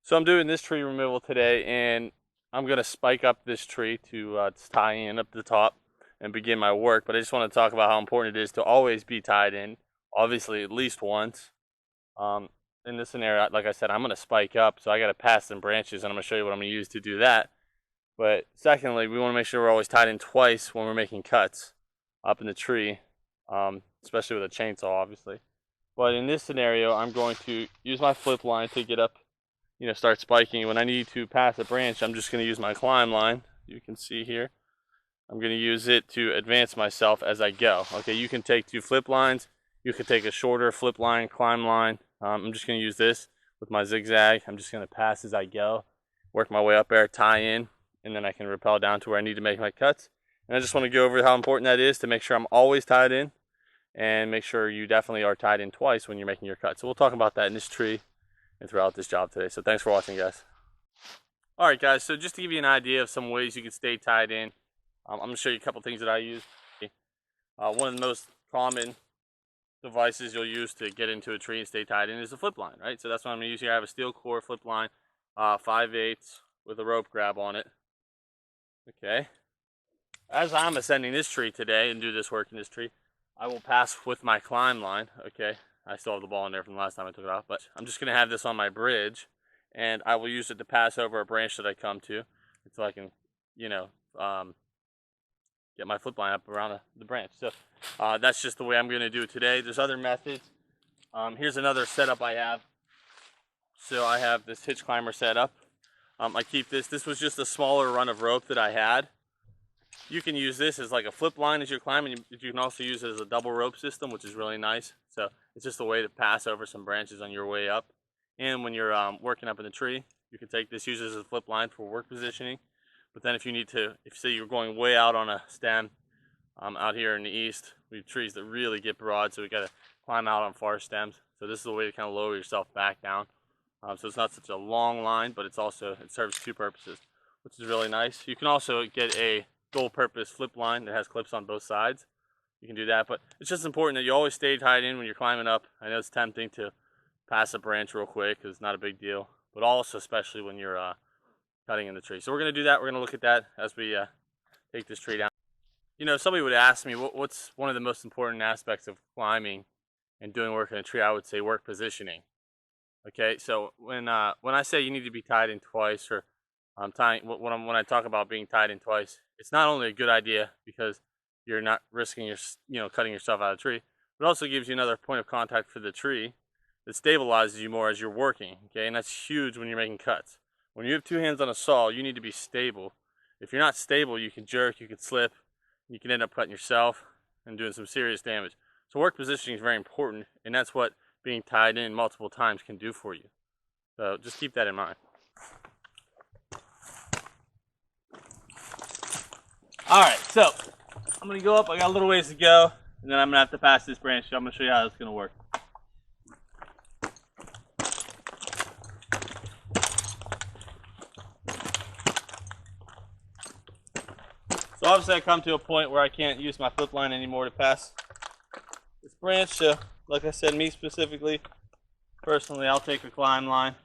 So I'm doing this tree removal today, and I'm gonna spike up this tree to tie in up the top and begin my work. But I just want to talk about how important it is to always be tied in, obviously at least once. In this scenario, like I said, I'm gonna spike up, so I gotta pass some branches, and I'm gonna show you what I'm gonna use to do that. But secondly, we want to make sure we're always tied in twice when we're making cuts up in the tree, especially with a chainsaw, obviously. But in this scenario, I'm going to use my flip line to get up, start spiking. When I need to pass a branch, I'm just going to use my climb line. You can see here. I'm going to use it to advance myself as I go. Okay, you can take 2 flip lines. You can take a shorter flip line, climb line. I'm just going to use this with my zigzag. I'm just going to pass as I go, work my way up there, tie in, and then I can rappel down to where I need to make my cuts. And I just want to go over how important that is to make sure I'm always tied in, and make sure you definitely are tied in twice when you're making your cuts. So we'll talk about that in this tree and throughout this job today. So thanks for watching, guys. All right, guys, so just to give you an idea of some ways you can stay tied in, I'm going to show you a couple things that I use. One of the most common devices you'll use to get into a tree and stay tied in is a flip line, right? So that's what I'm going to use here. I have a steel core flip line, 5/8 with a rope grab on it. Okay. As I'm ascending this tree today and do this work in this tree, I will pass with my climb line. Okay. I still have the ball in there from the last time I took it off, but I'm just going to have this on my bridge, and I will use it to pass over a branch that I come to until I can, get my flip line up around the branch. So that's just the way I'm going to do it today. There's other methods. Here's another setup I have. So I have this Hitch Climber setup. I keep this. This was just a smaller run of rope that I had. You can use this as like a flip line as you're climbing. You can also use it as a double rope system, which is really nice. So it's just a way to pass over some branches on your way up. And when you're working up in the tree, you can take this, use it as a flip line for work positioning. But then if you need to, if say you're going way out on a stem, out here in the east, we have trees that really get broad, so we got to climb out on far stems. So this is a way to kind of lower yourself back down. So it's not such a long line, but it serves 2 purposes, which is really nice. You can also get a dual purpose flip line that has clips on both sides. You can do that, but it's just important that you always stay tied in when you're climbing up. I know it's tempting to pass a branch real quick because it's not a big deal, but also especially when you're cutting in the tree. So we're going to do that. We're going to look at that as we take this tree down. Somebody would ask me, what's one of the most important aspects of climbing and doing work in a tree? I would say work positioning. Okay, so when I say you need to be tied in twice, or when I talk about being tied in twice, it's not only a good idea because you're not risking cutting yourself out of the tree, but it also gives you another point of contact for the tree that stabilizes you more as you're working. Okay, and that's huge when you're making cuts. When you have 2 hands on a saw, you need to be stable. If you're not stable, you can jerk, you can slip, you can end up cutting yourself and doing some serious damage. So work positioning is very important, and that's what being tied in multiple times can do for you. So just keep that in mind. All right, so I'm gonna go up. I got a little ways to go, and then I'm gonna have to pass this branch. So I'm gonna show you how it's gonna work. So obviously I come to a point where I can't use my flip line anymore to pass this branch. So like I said, me specifically, personally, I'll take a climb line.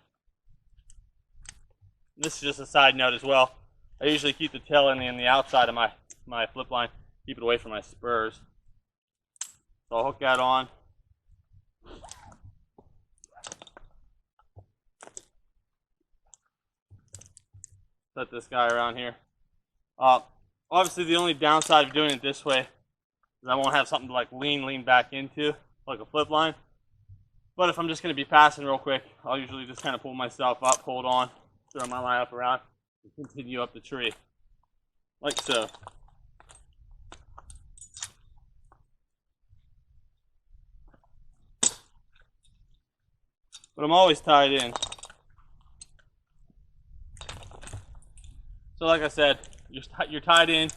This is just a side note as well. I usually keep the tail end in the outside of my flip line, keep it away from my spurs. So I'll hook that on. Set this guy around here. Obviously, the only downside of doing it this way is I won't have something to like lean back into, like a flip line. But if I'm just going to be passing real quick, I'll usually just kind of pull myself up, hold on, throw my line up around, and continue up the tree, like so. But I'm always tied in. So like I said, you're tied in,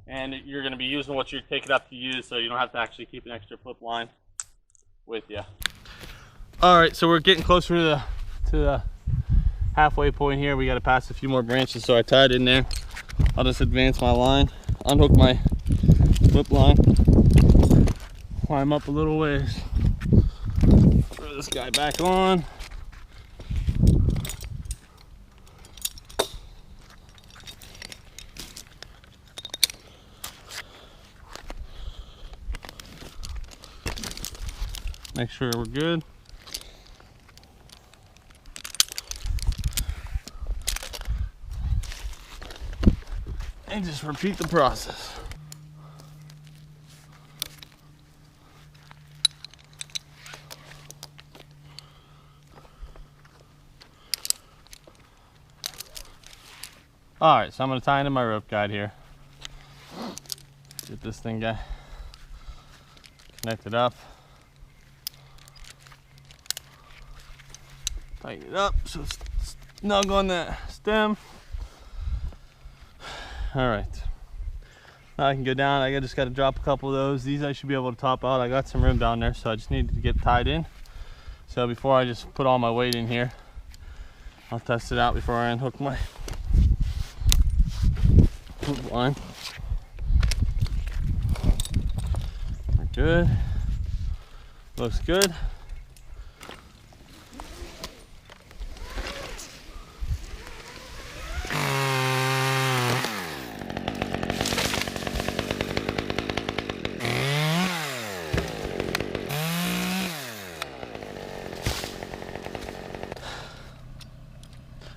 and you're going to be using what you're taking up to use, so you don't have to actually keep an extra flip line with you. All right, so we're getting closer to the halfway point here. We got to pass a few more branches, so I tied in there. I'll just advance my line, unhook my flip line, climb up a little ways, throw this guy back on, make sure we're good. And just repeat the process. All right, so I'm gonna tie into my rope guide here. Get this thing connected up. Tighten it up so it's snug on that stem. All right, now I can go down. I just got to drop a couple of those. These I should be able to top out. I got some room down there, so I just need to get tied in. So before I just put all my weight in here, I'll test it out before I unhook my hook line. We're good. Looks good.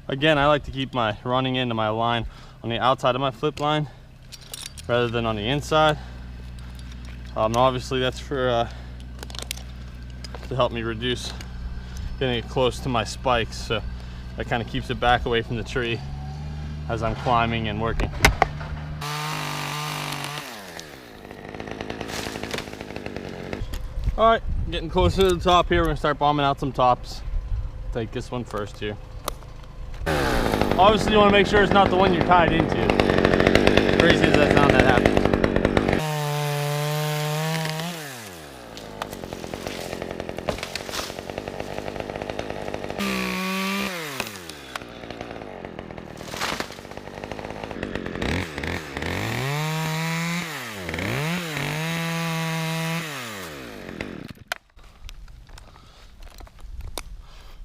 Again, I like to keep my running into my line on the outside of my flip line rather than on the inside. Obviously that's for to help me reduce getting it close to my spikes, so that kind of keeps it back away from the tree as I'm climbing and working. All right, getting closer to the top here. We're gonna start bombing out some tops. Take this one first here. Obviously you want to make sure it's not the one you're tied into. Crazy as that sound, that happens.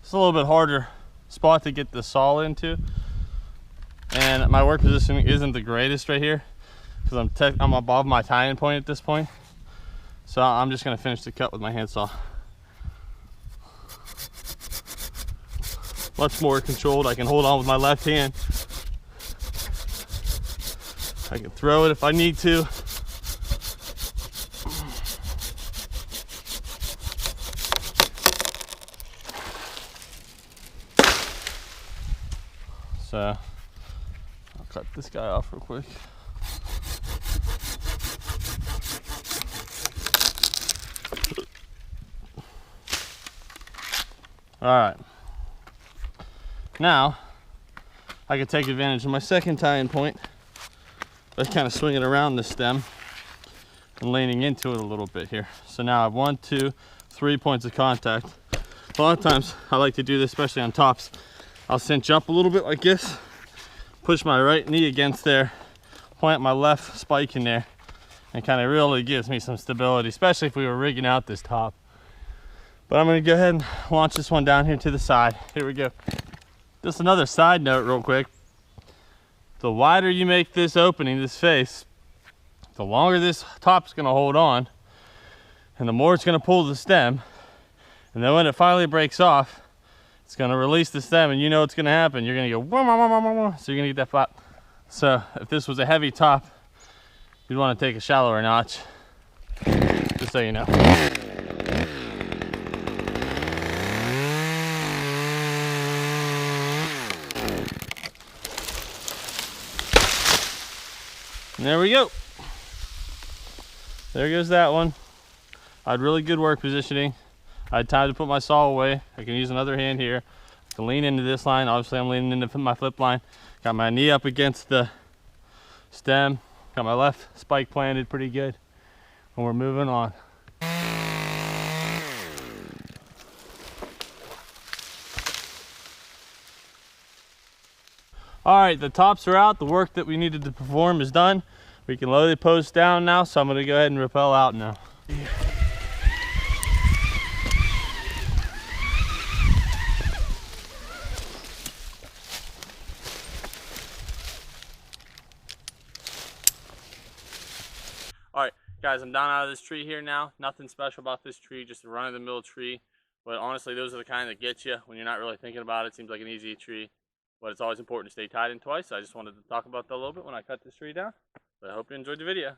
It's a little bit harder spot to get the saw into, and my work positioning isn't the greatest right here because I'm above my tying point at this point, so I'm just going to finish the cut with my handsaw. Much more controlled. I can hold on with my left hand. I can throw it if I need to. So I'll cut this guy off real quick. All right, now I can take advantage of my second tying point by kind of swinging around the stem and leaning into it a little bit here. So now I have 1, 2, 3 points of contact. A lot of times I like to do this, especially on tops. I'll cinch up a little bit like this, push my right knee against there, plant my left spike in there, and kind of really gives me some stability, especially if we were rigging out this top. But I'm gonna go ahead and launch this one down here to the side. Here we go. Just another side note real quick. The wider you make this opening, this face, the longer this top's gonna hold on, and the more it's gonna pull the stem. And then when it finally breaks off, it's gonna release the stem, and you know what's gonna happen. You're gonna go, wah, wah, wah, wah, wah. So you're gonna get that flap. So if this was a heavy top, you'd wanna take a shallower notch, just so you know. And there we go. There goes that one. I had really good work positioning. I had time to put my saw away. I can use another hand here. I can lean into this line. Obviously I'm leaning into my flip line. Got my knee up against the stem. Got my left spike planted pretty good. And we're moving on. All right, the tops are out. The work that we needed to perform is done. We can load the post down now, so I'm gonna go ahead and rappel out now. All right, Guys, I'm down out of this tree here now. Nothing special about this tree, just a run-of-the-mill tree. But honestly, those are the kind that get you when you're not really thinking about it. Seems like an easy tree, but it's always important to stay tied in twice. So I just wanted to talk about that a little bit when I cut this tree down. But I hope you enjoyed the video.